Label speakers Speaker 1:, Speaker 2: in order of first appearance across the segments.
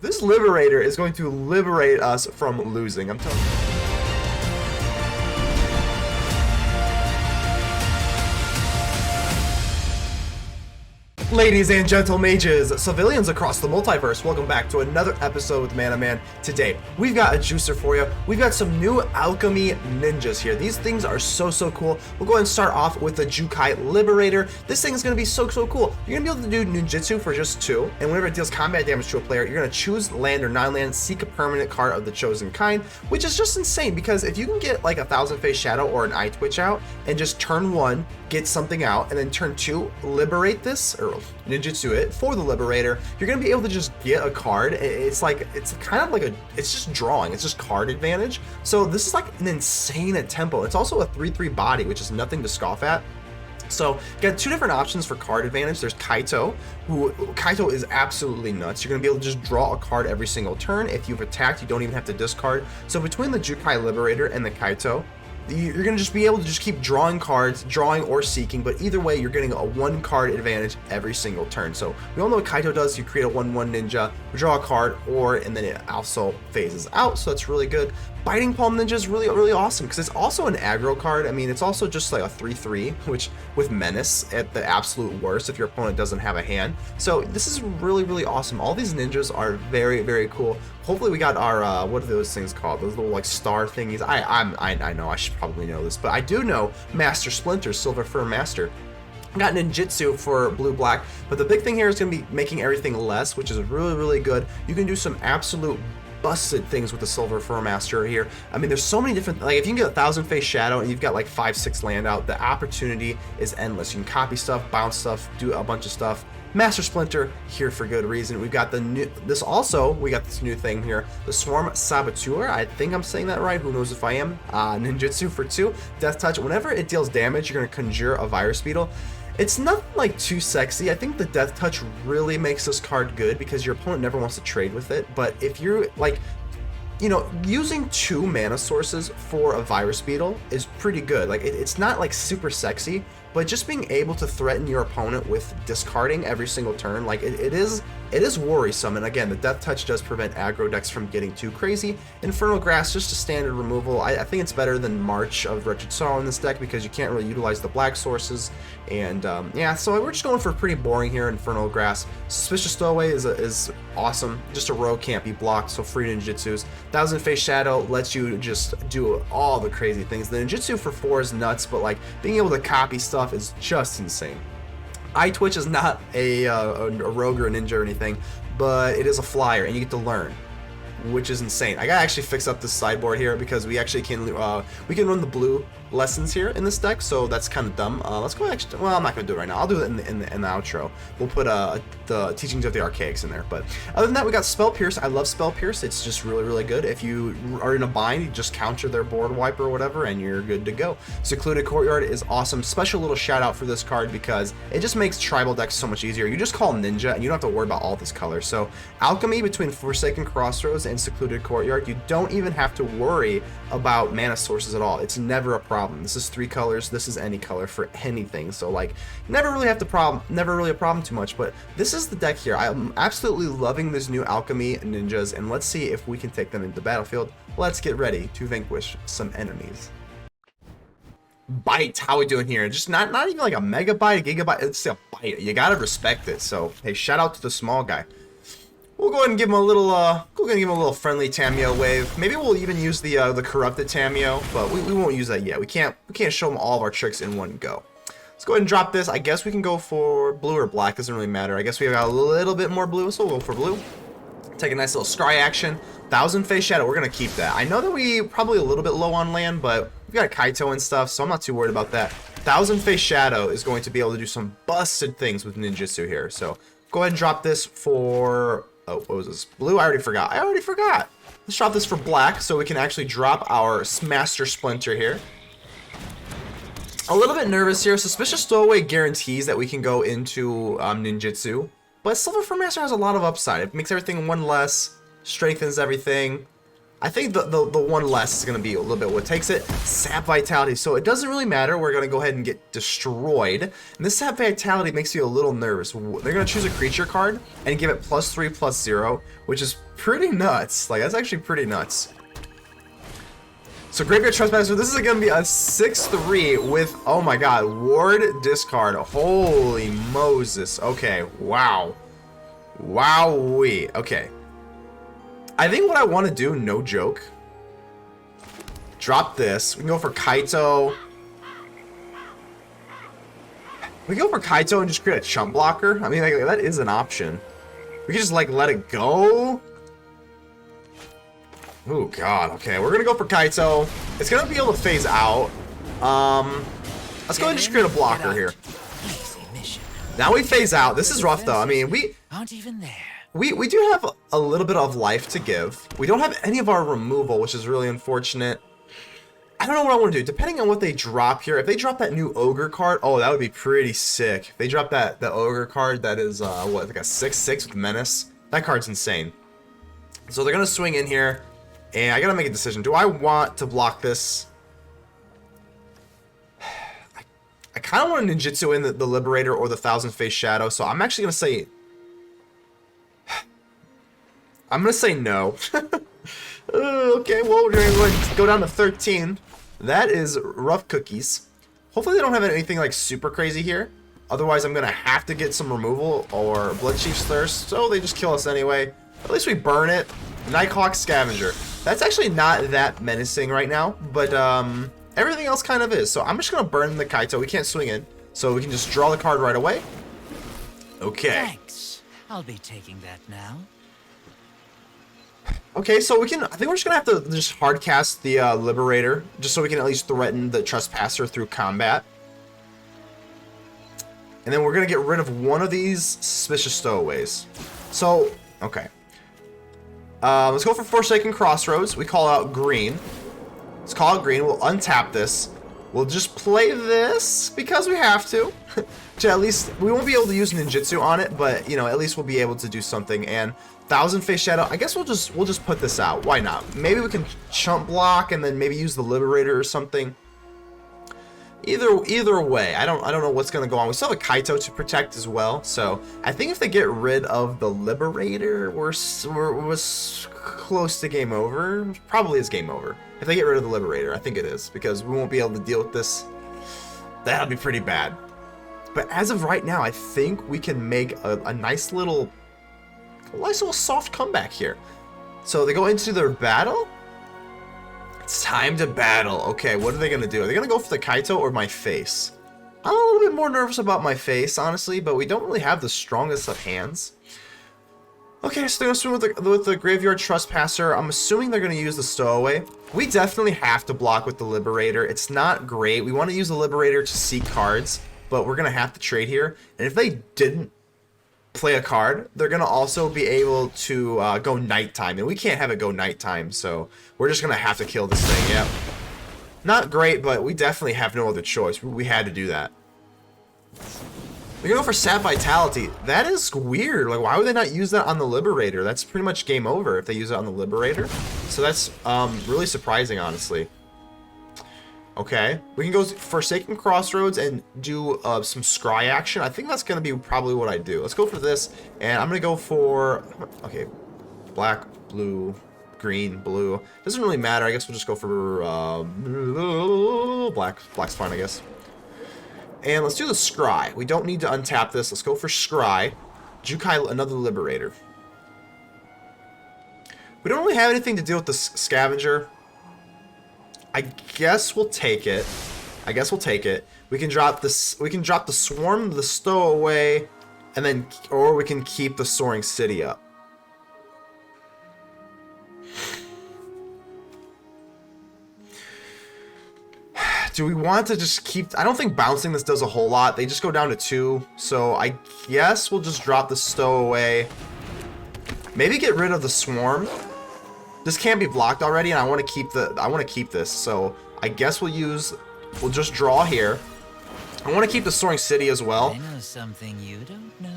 Speaker 1: This Liberator is going to liberate us from losing. I'm telling you. Ladies and gentle mages, civilians across the multiverse, welcome back to another episode with Mana Man. Today, we've got a juicer for you. We've got some new Alchemy ninjas here. These things are so cool. We'll go ahead and start off with the Jukai Liberator. This thing is going to be so cool. You're going to be able to do ninjutsu for just 2, and whenever it deals combat damage to a player, you're going to choose land or non-land, seek a permanent card of the chosen kind, which is just insane because if you can get like a Thousand Face Shadow or an Eyetwitch out and just turn 1, get something out, and then turn 2, liberate this, or ninjutsu it for the Liberator, you're going to be able to just get a card. It's kind of like it's just drawing. It's just card advantage. So this is like an insane at tempo. It's also a 3/3 body, which is nothing to scoff at. So you got 2 different options for card advantage. There's Kaito, Kaito is absolutely nuts. You're going to be able to just draw a card every single turn. If you've attacked, you don't even have to discard. So between the Jukai Liberator and the Kaito, you're going to just be able to just keep drawing cards, drawing or seeking, but either way, you're getting a 1 card advantage every single turn. So we all know what Kaito does. You create a 1/1 ninja, draw a card, and then it also phases out, so that's really good. Biting Palm Ninja is really awesome because it's also an aggro card. I mean, it's also just like a 3/3, which with Menace at the absolute worst if your opponent doesn't have a hand. So this is really awesome. All these ninjas are very cool. Hopefully we got our what are those things called? Those little like star thingies. I know I should probably know this, but I do know Master Splinter, Silver Fur Master. Got ninjutsu for blue-black, but the big thing here is going to be making everything less, which is really good. You can do some absolute busted things with the Silver Fur Master here. I mean, there's so many different, like if you can get a Thousand Face Shadow and you've got like 5-6 land out, the opportunity is endless. You can copy stuff, bounce stuff, do a bunch of stuff. Master Splinter here for good reason. We've got the new, we got this new thing here, the Swarm Saboteur. I think I'm saying that right. Who knows if I am? Ninjutsu for 2. Death Touch. Whenever it deals damage, you're going to conjure a Virus Beetle. It's nothing like too sexy. I think the Death Touch really makes this card good because your opponent never wants to trade with it. But if you're like, you know, using 2 mana sources for a Virus Beetle is pretty good. Like it's not like super sexy, but just being able to threaten your opponent with discarding every single turn, like it is worrisome. And again, the Death Touch does prevent aggro decks from getting too crazy. Infernal Grasp, just a standard removal. I think it's better than March of Wretched Sorrow in this deck because you can't really utilize the black sources. And yeah, so we're just going for pretty boring here. Infernal Grasp. Suspicious Stowaway is awesome. Just a rogue, can't be blocked, so free ninjutsus. Thousand Face Shadow lets you just do all the crazy things. The ninjutsu for 4 is nuts, but like being able to copy stuff is just insane. Eyetwitch is not a rogue or a ninja or anything, but it is a flyer and you get to learn, which is insane. I gotta actually fix up this sideboard here because we actually can run the blue lessons here in this deck, so that's kind of dumb. Let's go actually, well, I'm not gonna do it right now. I'll do it in the outro. We'll put the teachings of the Archaics in there. But other than that, we got Spell Pierce. I love Spell Pierce. It's just really good. If you are in a bind, you just counter their board wipe or whatever and you're good to go. Secluded Courtyard is awesome. Special little shout out for this card because it just makes tribal decks so much easier. You just call Ninja and you don't have to worry about all this color. So Alchemy between Forsaken Crossroads and Secluded Courtyard, you don't even have to worry about mana sources at all. It's never a problem. This is 3 colors. This is any color for anything. So like, never really a problem too much. But this is the deck here. I'm absolutely loving this new Alchemy ninjas, and let's see if we can take them into the battlefield. Let's get ready to vanquish some enemies. Bite. How we doing here? Just not even like a megabyte, a gigabyte. It's a bite. You gotta respect it. So hey, shout out to the small guy. We'll go ahead and give him a little friendly Tamiyo wave. Maybe we'll even use the corrupted Tamiyo, but we won't use that yet. We can't show him all of our tricks in one go. Let's go ahead and drop this. I guess we can go for blue or black. Doesn't really matter. I guess we got a little bit more blue, so we'll go for blue. Take a nice little scry action. Thousand Face Shadow. We're gonna keep that. I know that we probably a little bit low on land, but we've got Kaito and stuff, so I'm not too worried about that. Thousand Face Shadow is going to be able to do some busted things with ninjutsu here. So go ahead and drop this for. Oh, what was this? Blue? I already forgot. Let's drop this for black so we can actually drop our Master Splinter here. A little bit nervous here. Suspicious Stowaway guarantees that we can go into ninjutsu, but Silver Fur Master has a lot of upside. It makes everything 1 less, strengthens everything. I think the one less is going to be a little bit what takes it. Sap Vitality, so it doesn't really matter. We're going to go ahead and get destroyed. And this Sap Vitality makes you a little nervous. They're going to choose a creature card and give it +3/+0, which is pretty nuts. Like, that's actually pretty nuts. So Graveyard Trespasser, this is going to be a 6/3 with, oh my god, Ward discard. Holy Moses. Okay, wow. Wowee. Okay. I think what I want to do, no joke, drop this. We can go for Kaito. We can go for Kaito and just create a chump blocker. I mean, like, that is an option. We can just, like, let it go. Oh, God. Okay, we're going to go for Kaito. It's going to be able to phase out. Let's go ahead and just create a blocker here. Now we phase out. This is rough, though. I mean, we
Speaker 2: aren't even there.
Speaker 1: We do have a little bit of life to give. We don't have any of our removal, which is really unfortunate. I don't know what I want to do. Depending on what they drop here, if they drop that new Ogre card, oh, that would be pretty sick. If they drop the Ogre card that is, what, like a 6/6 with Menace, that card's insane. So they're going to swing in here, and I got to make a decision. Do I want to block this? I kind of want to ninjutsu in the Liberator or the Thousand Face Shadow, so I'm actually going to say... I'm going to say no. Okay, well, we're going to go down to 13. That is rough cookies. Hopefully they don't have anything like super crazy here. Otherwise, I'm going to have to get some removal or Blood Chief's Thirst. So they just kill us anyway. At least we burn it. Nighthawk Scavenger. That's actually not that menacing right now. But everything else kind of is. So I'm just going to burn the Kaito. We can't swing in. So we can just draw the card right away. Okay.
Speaker 2: Thanks. I'll be taking that now.
Speaker 1: Okay, so we can, I think we're just gonna have to just hard cast the Liberator, just so we can at least threaten the Trespasser through combat. And then we're gonna get rid of one of these Suspicious Stowaways. So, okay. Let's go for Forsaken Crossroads. We call out green. Let's call out green, we'll untap this. We'll just play this, because we have to. To at least, we won't be able to use ninjutsu on it, but, you know, at least we'll be able to do something. And Thousand Face Shadow, I guess we'll just put this out. Why not? Maybe we can chump block and then maybe use the Liberator or something. Either way, I don't know what's gonna go on. We still have a Kaito to protect as well, so I think if they get rid of the Liberator, we're close to game over. Probably is game over. If they get rid of the Liberator, I think it is, because we won't be able to deal with this. That'll be pretty bad. But as of right now, I think we can make a nice little soft comeback here. So they go into their battle. It's time to battle. Okay, what are they going to do? Are they going to go for the Kaito or my face? I'm a little bit more nervous about my face, honestly, but we don't really have the strongest of hands. Okay, so they're going to swing with the Graveyard Trespasser. I'm assuming they're going to use the Stowaway. We definitely have to block with the Liberator. It's not great. We want to use the Liberator to seek cards, but we're going to have to trade here. And if they didn't play a card, they're going to also be able to go nighttime, and we can't have it go nighttime, so we're just going to have to kill this thing. Yep. Not great, but we definitely have no other choice. We had to do that. We're going to go for Sap Vitality. That is weird. Like, why would they not use that on the Liberator? That's pretty much game over if they use it on the Liberator. So that's really surprising, honestly. Okay, we can go Forsaken Crossroads and do some scry action. I think that's going to be probably what I do. Let's go for this, and I'm going to go for, okay, black, blue, green, blue. Doesn't really matter. I guess we'll just go for black. Black's fine, I guess. And let's do the scry. We don't need to untap this. Let's go for scry. Jukai, another Liberator. We don't really have anything to deal with the Scavenger. I guess we'll take it. We can drop this. We can drop the Swarm, the Stowaway, and then, or we can keep the Soaring City up. Do we want to just keep? I don't think bouncing this does a whole lot. They just go down to 2, so I guess we'll just drop the Stowaway. Maybe get rid of the Swarm. This can't be blocked already, and I want to keep this. So I guess we'll just draw here. I want to keep the Soaring City as well.
Speaker 2: I know something you don't know.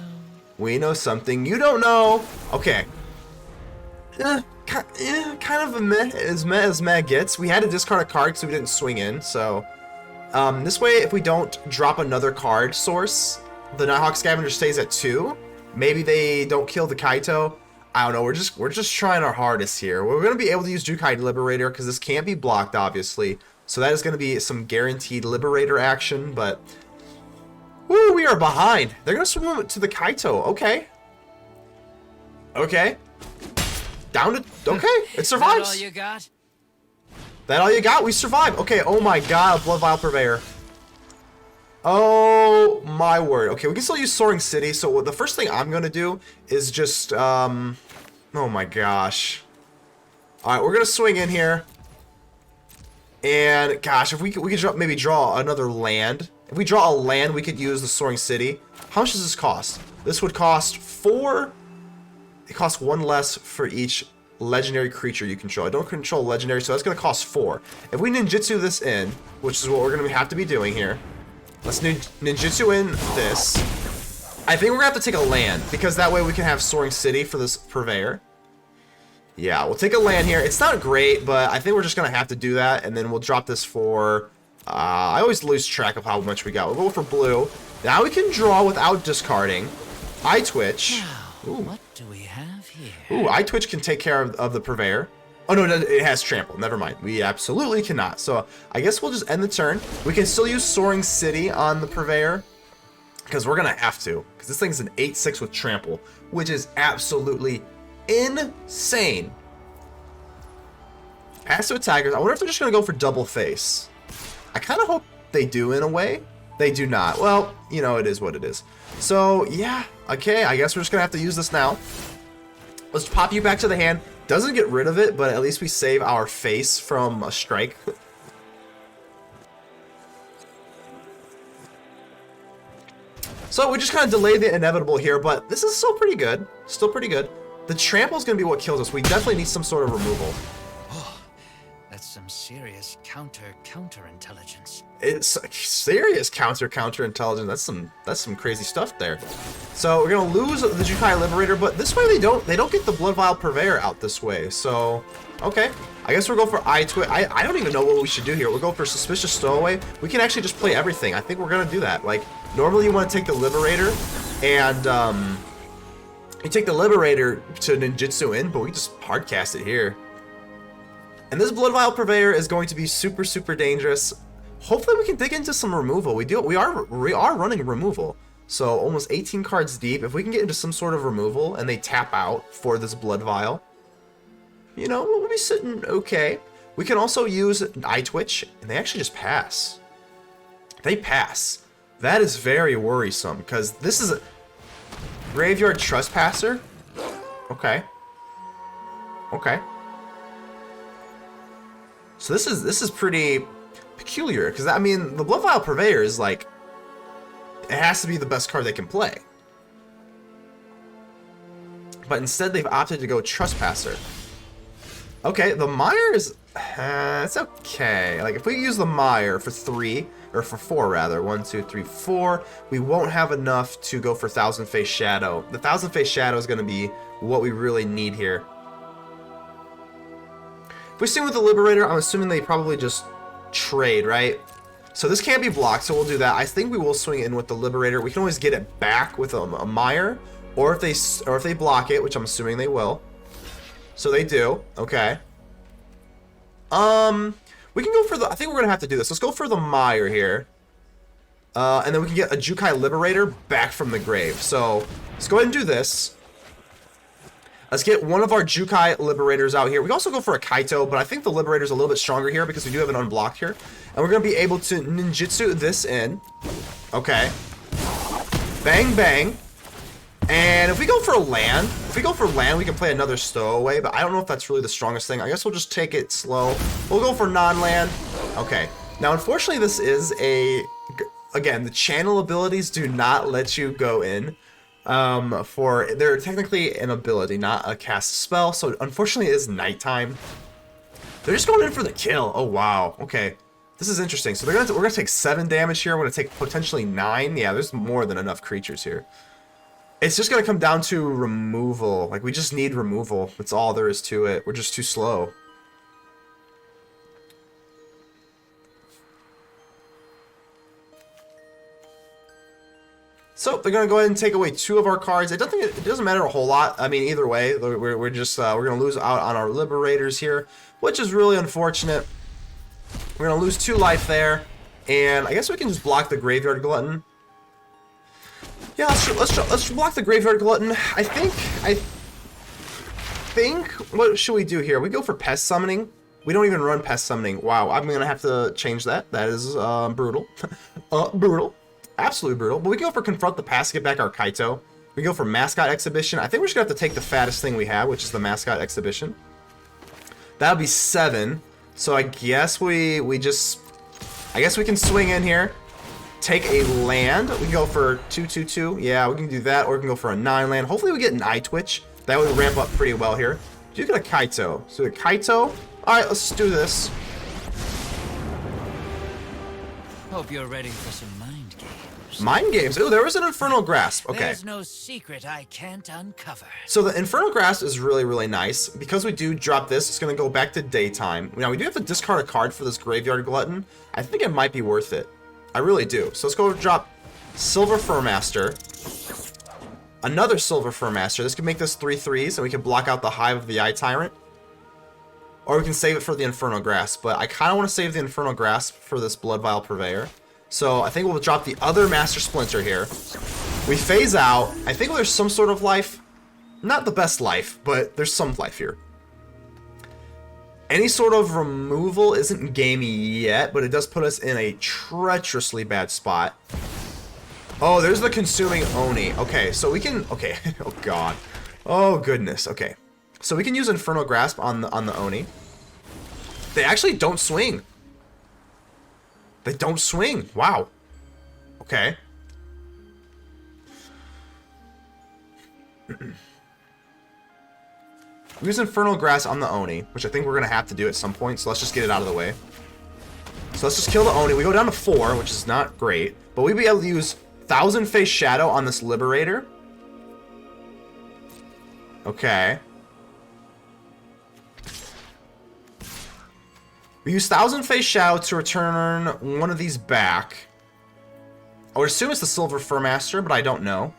Speaker 1: We know something you don't know. Okay. kind of a meh as meh gets. We had to discard a card because we didn't swing in, so this way if we don't drop another card source, the Nighthawk Scavenger stays at 2. Maybe they don't kill the Kaito. I don't know, we're just trying our hardest here. We're going to be able to use Jukai Liberator because this can't be blocked, obviously. So that is going to be some guaranteed Liberator action, but woo, we are behind. They're going to swim to the Kaito. Okay. Okay. Down to... Okay, it survives.
Speaker 2: That all you got?
Speaker 1: That all you got? We survived. Okay, oh my god, a Blood Vial Purveyor. Oh my word. Okay, we can still use Soaring City, so the first thing I'm going to do is just... oh my gosh. Alright, we're going to swing in here. And, gosh, if we could maybe draw another land. If we draw a land, we could use the Soaring City. How much does this cost? This would cost 4... It costs 1 less for each legendary creature you control. I don't control legendary, so that's going to cost 4. If we ninjutsu this in, which is what we're going to have to be doing here. Let's ninjutsu in this. I think we're going to have to take a land, because that way we can have Soaring City for this Purveyor. Yeah, we'll take a land here. It's not great, but I think we're just going to have to do that, and then we'll drop this for... I always lose track of how much we got. We'll go for blue. Now we can draw without discarding. Eyetwitch.
Speaker 2: Ooh. What do we have here?
Speaker 1: Ooh, Eyetwitch can take care of the Purveyor. Oh, no, it has Trample. Never mind. We absolutely cannot. So, I guess we'll just end the turn. We can still use Soaring City on the Purveyor, because we're going to have to. Because this thing's an 8/6 with Trample, which is absolutely insane. Pass to attackers. I wonder if they're just going to go for double face. I kind of hope they do in a way. They do not. Well, you know, it is what it is. So, yeah. Okay, I guess we're just going to have to use this now. Let's pop you back to the hand. Doesn't get rid of it, but at least we save our face from a strike. So we just kind of delayed the inevitable here, but this is still pretty good. Still pretty good. The trample is going to be what kills us. We definitely need some sort of removal.
Speaker 2: Oh, that's some serious counter intelligence.
Speaker 1: It's serious counter intelligence. That's some crazy stuff there. So we're gonna lose the Jukai Liberator, but this way they don't get the Blood Vial Purveyor out this way. So okay, I guess we'll go for Eyetwitch. I don't even know what we should do here. We'll go for Suspicious Stowaway. We can actually just play everything. I think we're gonna do that. Like normally you want to take the Liberator, and you take the Liberator to ninjutsu in, but we just hardcast it here. And this Blood Vial Purveyor is going to be super dangerous. Hopefully we can dig into some removal. We are running removal. So almost 18 cards deep. If we can get into some sort of removal and they tap out for this Blood Vial, you know, we'll be sitting okay. We can also use Eyetwitch, and they actually just pass. They pass. That is very worrisome, because this is a Graveyard Trespasser. Okay. Okay. So this is pretty peculiar, because I mean the Blood Vial Purveyor is like, it has to be the best card they can play, but instead they've opted to go Trespasser. Okay, the Mire is it's okay. Like if we use the Mire for 3 or for 4 rather, 1 2 3 4, we won't have enough to go for Thousand Face Shadow. The Thousand Face Shadow is going to be what we really need here. If we swing with the Liberator, I'm assuming they probably just trade, right? So this can't be blocked, so we'll do that. I think we will swing in with the Liberator. We can always get it back with a Mire, or if they block it, which I'm assuming they will. So they do. Okay. We can go for the... I think we're gonna have to do this. Let's go for the Mire here, and then we can get a Jukai Liberator back from the grave. So let's go ahead and do this. Let's get one of our Jukai Liberators out here. We can also go for a Kaito, but I think the Liberator's a little bit stronger here because we do have an unblocked here. And we're going to be able to ninjutsu this in. Okay. Bang, bang. And if we go for a land, we can play another Stowaway, but I don't know if that's really the strongest thing. I guess we'll just take it slow. We'll go for non-land. Okay. Now, unfortunately, this is a... Again, the channel abilities do not let you go in. They're technically an ability, not a cast spell, so unfortunately it is nighttime. They're just going in for the kill. Oh wow, okay. This is interesting. So we're gonna take 7 damage here, we're gonna take potentially 9. Yeah, there's more than enough creatures here. It's just gonna come down to removal. Like, we just need removal. That's all there is to it. We're just too slow. So they're gonna go ahead and take away 2 of our cards. It doesn't matter a whole lot. I mean, either way, we're gonna lose out on our Liberators here, which is really unfortunate. We're gonna lose 2 life there, and I guess we can just block the Graveyard Glutton. Yeah, let's block the Graveyard Glutton. I think what should we do here? We go for Pest Summoning. We don't even run Pest Summoning. Wow, I'm gonna have to change that. That is brutal. Brutal. Absolutely brutal. But we go for Confront the Past to get back our Kaito. We go for Mascot Exhibition. I think we're just gonna have to take the fattest thing we have, which is the Mascot Exhibition. That'll be 7. So I guess we can swing in here. Take a land. We can go for 2/2/2. Yeah, we can do that, or we can go for a 9 land. Hopefully we get an Eyetwitch. That would ramp up pretty well here. Do get a Kaito. So a Kaito. Alright, let's do this.
Speaker 2: Hope you're ready for some mind games.
Speaker 1: Mind games. Oh, there was an Infernal Grasp. Okay.
Speaker 2: There's no secret I can't uncover.
Speaker 1: So the Infernal Grasp is really, really nice. Because we do drop this, it's going to go back to daytime. Now, we do have to discard a card for this Graveyard Glutton. I think it might be worth it. I really do. So let's go drop Silver Furmaster. Another Silver Furmaster. This could make this 3/3s, and we can block out the Hive of the Eye Tyrant. Or we can save it for the Infernal Grasp. But I kind of want to save the Infernal Grasp for this Blood Vial Purveyor. So I think we'll drop the other Master Splinter here. We phase out. I think there's some sort of life. Not the best life, but there's some life here. Any sort of removal isn't gamey yet, but it does put us in a treacherously bad spot. Oh, there's the Consuming Oni. Okay, so we can... Okay, oh god. Oh goodness, okay. So we can use Infernal Grasp on the Oni. They actually don't swing. They don't swing. Wow. Okay. We use Infernal Grasp on the Oni, which I think we're going to have to do at some point, so let's just get it out of the way. So let's just kill the Oni. We go down to 4, which is not great, but we'd be able to use Thousand Face Shadow on this Liberator. Okay. We use Thousand Face Shadow to return one of these back. I would assume it's the Silver Furmaster, but I don't know.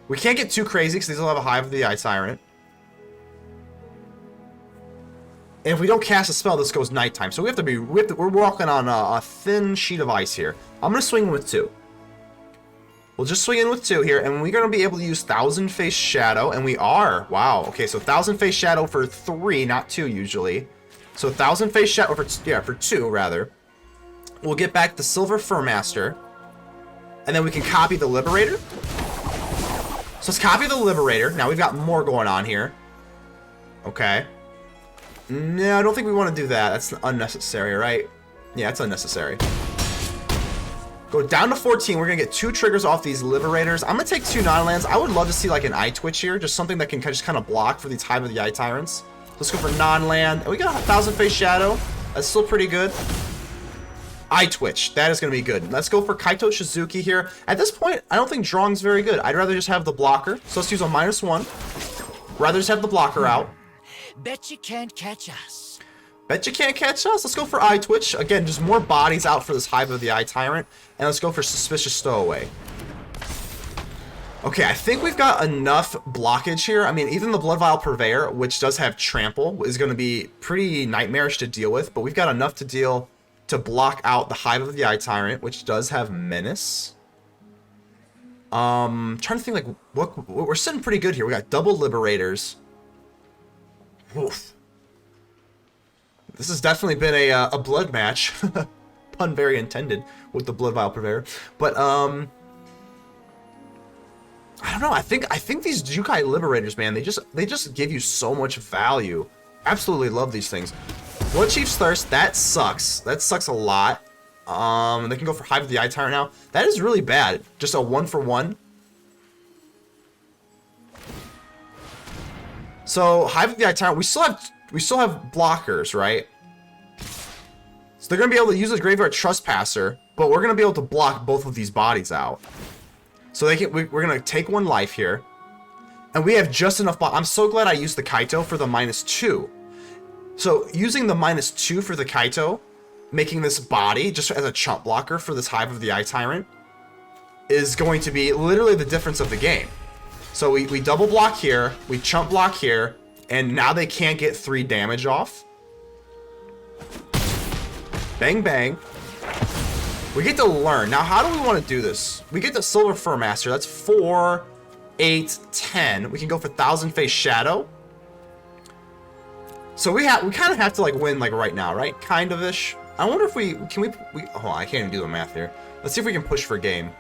Speaker 1: We can't get too crazy because these will have a Hive of the Eye Tyrant. And if we don't cast a spell, this goes nighttime. So we're walking on a thin sheet of ice here. I'm going to swing with 2. We'll just swing in with 2 here, and we're going to be able to use Thousand Face Shadow, and we are. Wow. Okay, so Thousand Face Shadow for 3, not 2 usually. So Thousand Face Shadow, for 2 rather. We'll get back the Silver Furmaster, and then we can copy the Liberator. So let's copy the Liberator. Now we've got more going on here. Okay. No, I don't think we want to do that. That's unnecessary, right? Yeah, it's unnecessary. Go down to 14. We're going to get 2 triggers off these Liberators. I'm going to take 2 non-lands. I would love to see like an Eyetwitch here. Just something that can just kind of block for these Hive of the Eye Tyrants. Let's go for non-land. And we got a Thousand Face Shadow. That's still pretty good. Eyetwitch. That is going to be good. Let's go for Kaito Shizuki here. At this point, I don't think drawing's very good. I'd rather just have the blocker. So let's use a -1. Rather just have the blocker out.
Speaker 2: Bet you can't catch us.
Speaker 1: Bet you can't catch us. Let's go for Eyetwitch. Again, just more bodies out for this Hive of the Eye Tyrant. And let's go for Suspicious Stowaway. Okay, I think we've got enough blockage here. I mean, even the Blood Vial Purveyor, which does have Trample, is going to be pretty nightmarish to deal with. But we've got enough to deal to block out the Hive of the Eye Tyrant, which does have Menace. Trying to think, like, what we're sitting pretty good here. We got double Liberators. Oof. This has definitely been a blood match. Pun very intended with the Blood Vial Purveyor. But, I don't know. I think these Jukai Liberators, man, they just give you so much value. Absolutely love these things. Blood Chief's Thirst, that sucks. That sucks a lot. They can go for Hive of the Eye Tyrant now. That is really bad. Just a 1-for-1. So Hive of the Eye Tyrant, we still have blockers, right? So they're gonna be able to use the Graveyard Trespasser, but we're gonna be able to block both of these bodies out. So we're gonna take 1 life here. And we have just enough I'm so glad I used the Kaito for the -2. So using the -2 for the Kaito, making this body just as a chump blocker for this Hive of the Eye Tyrant, is going to be literally the difference of the game. So we double block here, we chump block here, and now they can't get 3 damage off. Bang, bang. We get to learn. Now, how do we want to do this? We get the Silver Fur Master. That's 4, 8, 10. We can go for Thousand Face Shadow. So we kind of have to like win like right now, right? Kind of ish. I wonder if we oh, I can't even do the math here. Let's see if we can push for game.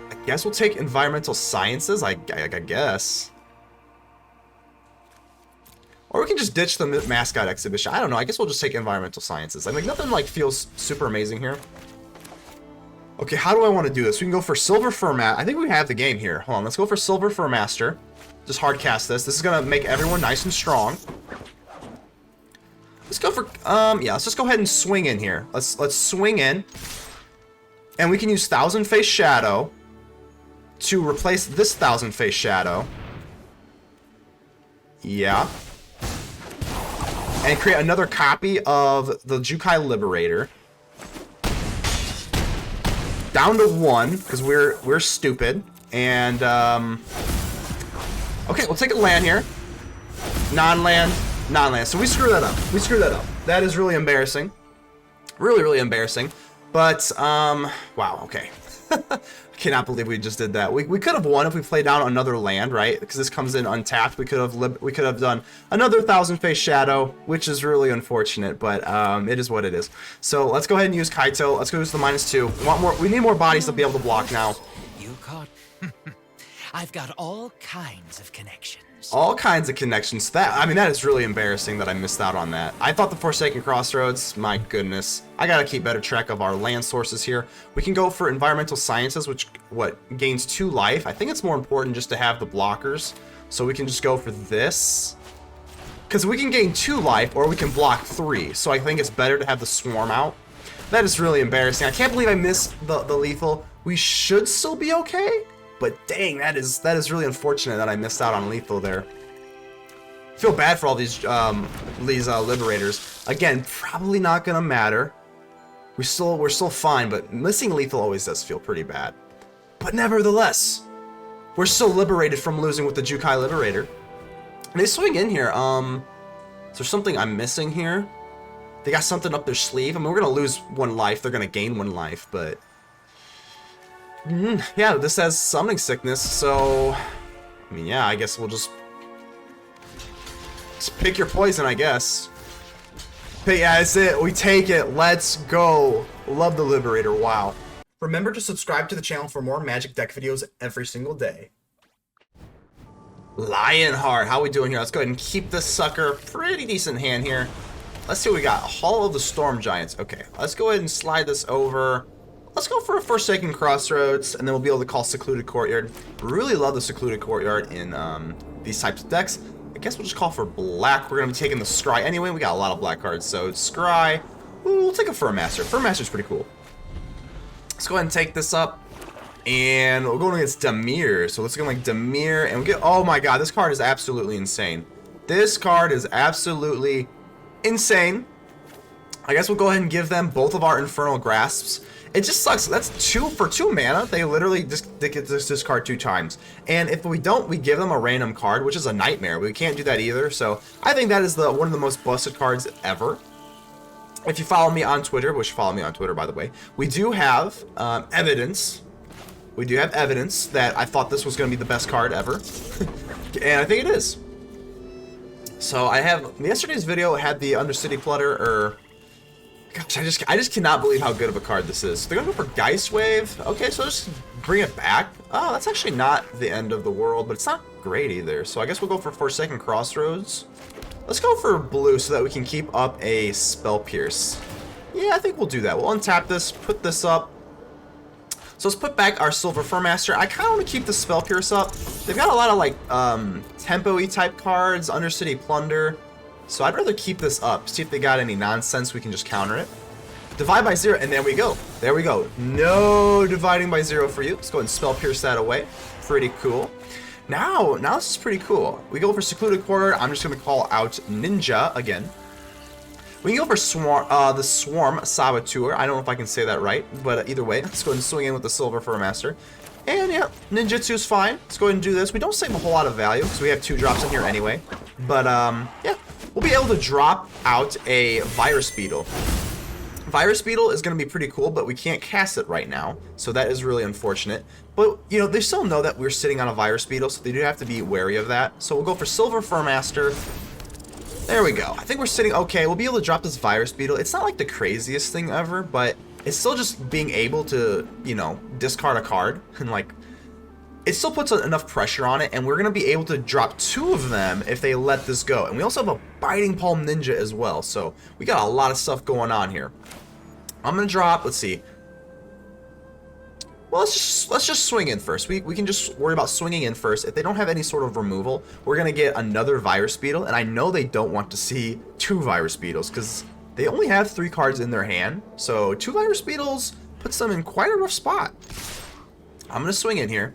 Speaker 1: I guess we'll take Environmental Sciences. I guess. Or we can just ditch the Mascot Exhibition. I don't know. I guess we'll just take Environmental Sciences. I mean, nothing like feels super amazing here. Okay, how do I want to do this? We can go for Silver Fur Master. I think we have the game here. Hold on, let's go for Silver Fur Master. Just hard cast this. This is gonna make everyone nice and strong. Let's go for yeah. Let's just go ahead and swing in here. Let's swing in, and we can use Thousand Face Shadow to replace this Thousand Face Shadow. Yeah. And create another copy of the Jukai Liberator. Down to 1 because we're stupid. And okay, we'll take a land here. Non-land, non-land. So we screw that up. We screw that up. That is really embarrassing. Really, really embarrassing. But wow. Okay. I cannot believe we just did that. We could have won if we played down another land, right? Because this comes in untapped. We could have done another Thousand Face Shadow, which is really unfortunate, but it is what it is. So let's go ahead and use Kaito. Let's go use the -2. We need more bodies to be able to block now.
Speaker 2: You caught. I've got all kinds of connections.
Speaker 1: All kinds of connections. I mean, that is really embarrassing that I missed out on that. I thought the Forsaken Crossroads, my goodness. I gotta keep better track of our land sources here. We can go for Environmental Sciences, which, gains 2 life. I think it's more important just to have the blockers. So we can just go for this. Because we can gain 2 life, or we can block 3. So I think it's better to have the Swarm out. That is really embarrassing. I can't believe I missed the lethal. We should still be okay. But dang, that is really unfortunate that I missed out on lethal there. I feel bad for all these liberators. Again, probably not gonna matter. We're still fine, but missing lethal always does feel pretty bad. But nevertheless, we're still liberated from losing with the Jukai Liberator. And they swing in here. Is there something I'm missing here? They got something up their sleeve. I mean, we're gonna lose 1 life. They're gonna gain 1 life, but. Yeah, this has Summoning Sickness, so I mean, yeah, I guess we'll just pick your poison, I guess. But yeah, that's it. We take it. Let's go. Love the Liberator. Wow. Remember to subscribe to the channel for more Magic deck videos every single day. Lionheart, how we doing here? Let's go ahead and keep this sucker. Pretty decent hand here. Let's see what we got. Hall of the Storm Giants. Okay, let's go ahead and slide this over. Let's go for a Forsaken Crossroads, and then we'll be able to call Secluded Courtyard. Really love the Secluded Courtyard in these types of decks. I guess we'll just call for black. We're going to be taking the Scry anyway. We got a lot of black cards, so Scry. Ooh, we'll take a Fur Master. Fur Master's pretty cool. Let's go ahead and take this up, and we're going against Dimir. So let's go like Dimir, and we get. Oh my God, this card is absolutely insane. This card is absolutely insane. I guess we'll go ahead and give them both of our Infernal Grasps. It just sucks. That's 2 for 2 mana. They literally just get this discard 2 times. And if we don't, we give them a random card, which is a nightmare. We can't do that either. So I think that is one of the most busted cards ever. If you follow me on Twitter, which follow me on Twitter, by the way, we do have evidence. We do have evidence that I thought this was going to be the best card ever. And I think it is. So I have, yesterday's video had the Undercity Flutter, or... Gosh, I just cannot believe how good of a card this is. They're gonna go for Geist Wave. Okay, so just bring it back. Oh, that's actually not the end of the world, but it's not great either. So I guess we'll go for Forsaken Crossroads. Let's go for blue so that we can keep up a Spell Pierce. Yeah, I think we'll do that. We'll untap this, put this up. So let's put back our Silver Fur Master. I kind of want to keep the Spell Pierce up. They've got a lot of like tempo-y type cards, Undercity Plunder. So I'd rather keep this up, see if they got any nonsense, we can just counter it. Divide by 0, and there we go. There we go. No dividing by 0 for you. Let's go ahead and Spell Pierce that away. Pretty cool. Now this is pretty cool. We go for Secluded Courtyard. I'm just going to call out Ninja again. We can go for the Swarm Saboteur. I don't know if I can say that right, but either way, let's go ahead and swing in with the Silver Fur Master. And yeah, Ninjutsu is fine. Let's go ahead and do this. We don't save a whole lot of value, because we have 2 drops in here anyway. But yeah, we'll be able to drop out a Virus Beetle. Virus Beetle is going to be pretty cool, but we can't cast it right now, so that is really unfortunate. But, you know, they still know that we're sitting on a Virus Beetle, so they do have to be wary of that. So we'll go for Silver Fur Master. There we go. I think we're sitting okay. We'll be able to drop this Virus Beetle. It's not like the craziest thing ever, but it's still just being able to, you know, discard a card. And, like, it still puts enough pressure on it, and we're going to be able to drop 2 of them if they let this go. And we also have a Biting Palm Ninja as well, so we got a lot of stuff going on here. I'm going to drop, let's see. Well, let's just swing in first. We can just worry about swinging in first. If they don't have any sort of removal, we're going to get another Virus Beetle, and I know they don't want to see 2 Virus Beetles, because they only have 3 cards in their hand, so 2 Virus Beetles puts them in quite a rough spot. I'm going to swing in here.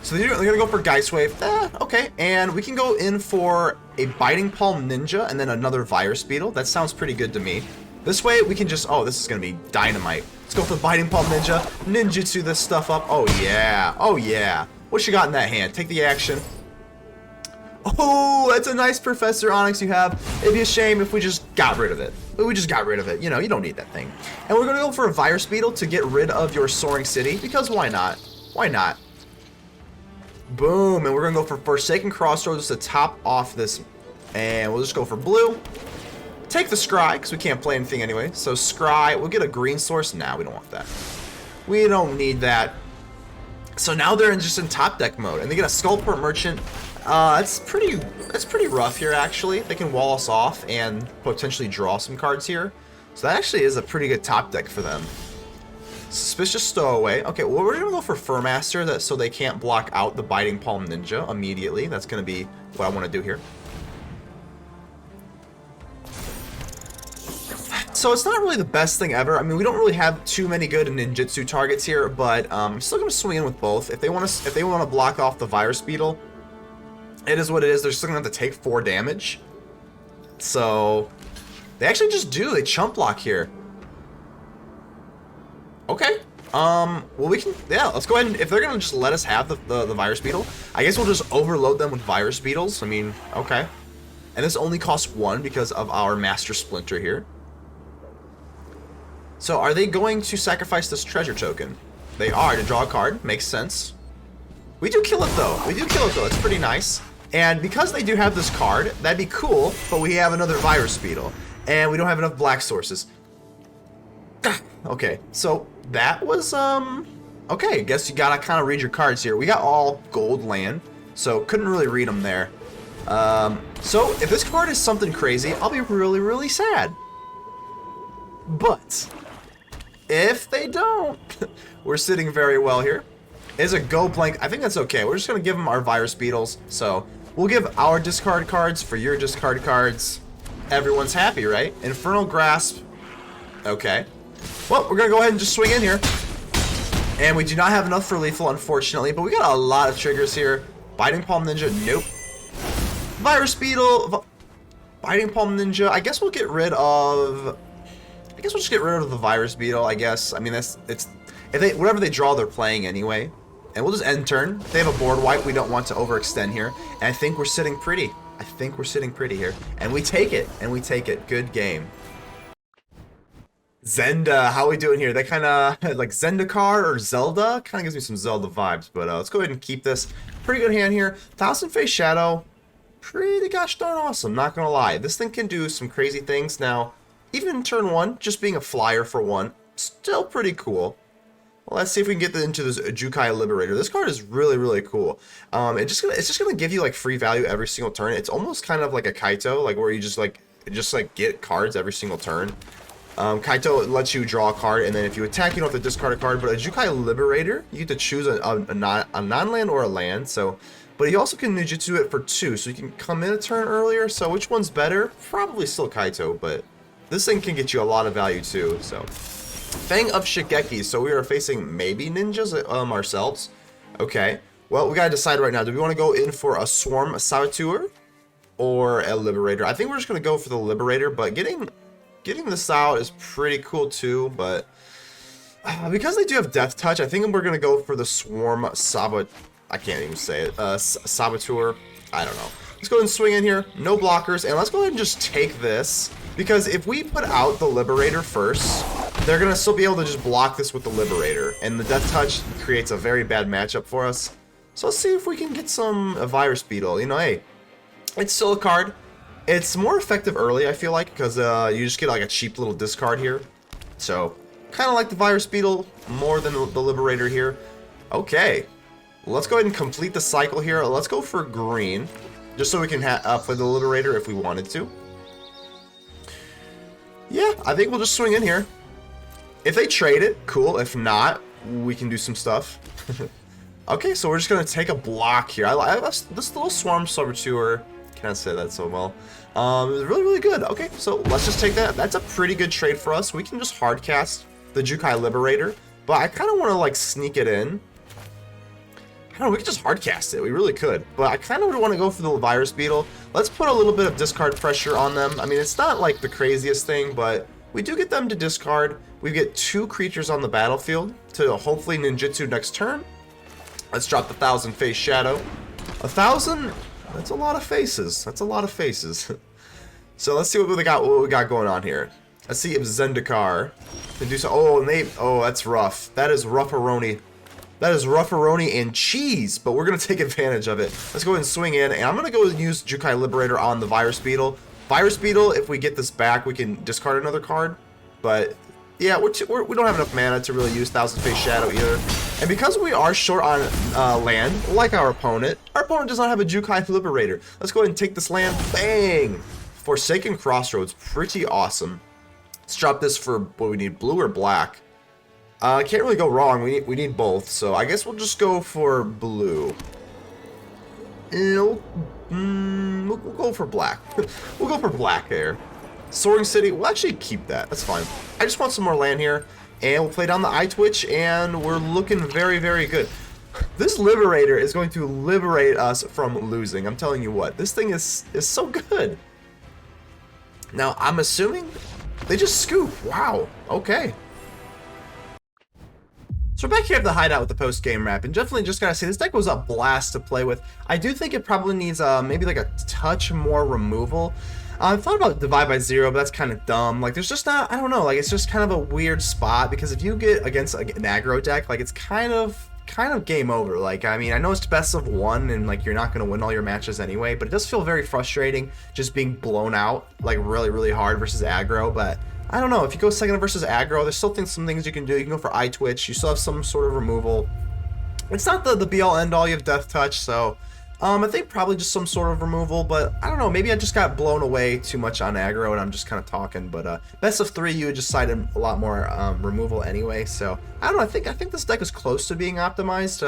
Speaker 1: So they're going to go for Geist Wave. Okay. And we can go in for a Biting Palm Ninja and then another Virus Beetle. That sounds pretty good to me. This way we can just... Oh, this is going to be dynamite. Let's go for Biting Palm Ninja. Ninjutsu this stuff up. Oh, yeah. Oh, yeah. What you got in that hand? Take the action. Oh, that's a nice Professor Onyx you have. It'd be a shame if we just got rid of it. We just got rid of it. You know, you don't need that thing. And we're going to go for a Virus Beetle to get rid of your Soaring City. Because why not? Why not? Boom, and we're going to go for Forsaken Crossroads to top off this. And we'll just go for blue. Take the Scry, because we can't play anything anyway. So Scry, we'll get a green source. Nah, we don't want that. We don't need that. So now they're just in top deck mode. And they get a Skullport Merchant. That's pretty rough here, actually. They can wall us off and potentially draw some cards here. So that actually is a pretty good top deck for them. Suspicious Stowaway. Okay, well, we're going to go for Furmaster so they can't block out the Biting Palm Ninja immediately. That's going to be what I want to do here. So it's not really the best thing ever. I mean, we don't really have too many good ninjutsu targets here, but I'm still going to swing in with both. If they want to block off the Virus Beetle, it is what it is. They're still going to have to take 4 damage. So they actually just do. They chump block here. Okay. Well, we can, yeah, let's go ahead and, if they're gonna just let us have the Virus Beetle, I guess we'll just overload them with Virus Beetles. I mean, okay. And this only costs 1 because of our Master Splinter here. So, are they going to sacrifice this treasure token? They are, to draw a card. Makes sense. We do kill it, though. It's pretty nice. And because they do have this card, that'd be cool, but we have another Virus Beetle. And we don't have enough black sources. Okay, so that was, okay, I guess you gotta kind of read your cards here. We got all gold land, so couldn't really read them there. So if this card is something crazy, I'll be really, really sad. But if they don't, we're sitting very well here. Is a go blank. I think that's okay. We're just gonna give them our Virus Beetles. So we'll give our discard cards for your discard cards. Everyone's happy, right? Infernal Grasp. Okay. Well, we're going to go ahead and just swing in here. And we do not have enough for lethal, unfortunately. But we got a lot of triggers here. Biting Palm Ninja. Nope. Virus Beetle. Biting Palm Ninja. I guess we'll get rid of... I guess we'll just get rid of the Virus Beetle, I guess. I mean, it's... If they, whatever they draw, they're playing anyway. And we'll just end turn. If they have a board wipe, we don't want to overextend here. And I think we're sitting pretty. Here. And we take it. Good game. Zenda, how are we doing here? That kind of like Zendikar or Zelda kind of gives me some Zelda vibes, but let's go ahead and keep this. Pretty good hand here. Thousand Face Shadow, pretty gosh darn awesome, not gonna lie. This thing can do some crazy things. Now, even in turn 1, just being a flyer for 1, still pretty cool. Well, let's see if we can get into this Jukai Liberator. This card is really, really cool. It's just gonna give you like free value every single turn. It's almost kind of like a Kaito, like where you just get cards every single turn. Kaito lets you draw a card, and then if you attack, you don't have to discard a card. But a Jukai Liberator, you get to choose a non-land or a land. So but you also can ninjutsu it for 2, so you can come in a turn earlier. So which one's better? Probably still Kaito, but this thing can get you a lot of value too. So Fang of Shigeki, so we are facing maybe ninjas ourselves. Okay, well, we gotta decide right now. Do we want to go in for a Swarm Saboteur or a Liberator? I think we're just gonna go for the Liberator, but getting this out is pretty cool too, but because they do have Death Touch, I think we're gonna go for the Swarm Saboteur. I can't even say it. Saboteur. I don't know. Let's go ahead and swing in here. No blockers, and let's go ahead and just take this, because if we put out the Liberator first, they're gonna still be able to just block this with the Liberator, and the Death Touch creates a very bad matchup for us. So let's see if we can get some Virus Beetle. You know, hey, it's still a card. It's more effective early, I feel like, because you just get like a cheap little discard here. So kind of like the Virus Beetle more than the Liberator here. Okay, let's go ahead and complete the cycle here. Let's go for green, just so we can play the Liberator if we wanted to. Yeah, I think we'll just swing in here. If they trade it, cool. If not, we can do some stuff. Okay, so we're just going to take a block here. I like this little Swarm Saboteur. Can't say that so well. It's really, really good. Okay, so let's just take that. That's a pretty good trade for us. We can just hard cast the Jukai Liberator, but I kind of want to like sneak it in. I don't know, we could just hard cast it. We really could, but I kind of want to go for the Virus Beetle. Let's put a little bit of discard pressure on them. I mean, it's not like the craziest thing, but we do get them to discard. We get 2 creatures on the battlefield to hopefully ninjutsu next turn. Let's drop the 1,000 Face Shadow. 1,000? That's a lot of faces. That's a lot of faces. So let's see what we got going on here. Let's see if Zendikar can do so. Oh, and that's rough. That is rough-a-roni. That is rough-a-roni and cheese, but we're going to take advantage of it. Let's go ahead and swing in, and I'm going to go and use Jukai Liberator on the Virus Beetle. Virus Beetle, if we get this back, we can discard another card, but yeah, we don't have enough mana to really use 1,000 Face Shadow either. And because we are short on land, like our opponent does not have a Jukai Liberator. Let's go ahead and take this land. Bang! Forsaken Crossroads, pretty awesome. Let's drop this for what we need, blue or black. Can't really go wrong. We need both, so I guess we'll just go for blue. We'll go for black. We'll go for black there. Soaring City, we'll actually keep that. That's fine. I just want some more land here, and we'll play down the Eyetwitch, and we're looking very, very good. This Liberator is going to liberate us from losing. I'm telling you what, this thing is so good. Now, I'm assuming they just scoop. Wow. Okay. So we're back here at the Hideout with the post-game wrap, and definitely just gotta say, this deck was a blast to play with. I do think it probably needs maybe like a touch more removal. I thought about Divide by Zero, but that's kind of dumb. Like, there's just not, I don't know, like, it's just kind of a weird spot, because if you get against an aggro deck, like, it's kind of game over. Like, I mean, I know it's best of 1, and, like, you're not going to win all your matches anyway, but it does feel very frustrating just being blown out, like, really, really hard versus aggro, but I don't know, if you go second versus aggro, there's still some things you can do. You can go for Eyetwitch, you still have some sort of removal. It's not the be-all, end-all, you have Death Touch, so I think probably just some sort of removal, but I don't know, maybe I just got blown away too much on aggro and I'm just kind of talking, but best of 3, you would just cited a lot more removal anyway, so I don't know, I think this deck is close to being optimized.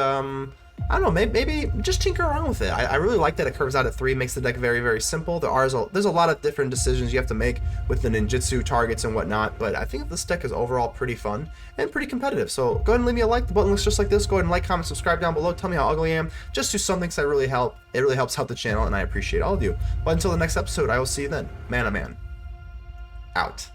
Speaker 1: I don't know, maybe just tinker around with it. I really like that it curves out at 3, makes the deck very, very simple. There's a lot of different decisions you have to make with the ninjutsu targets and whatnot, but I think this deck is overall pretty fun and pretty competitive. So go ahead and leave me a like. The button looks just like this. Go ahead and like, comment, subscribe down below. Tell me how ugly I am. Just do something because it really helps out the channel, and I appreciate all of you. But until the next episode, I will see you then. Man, oh man. Out.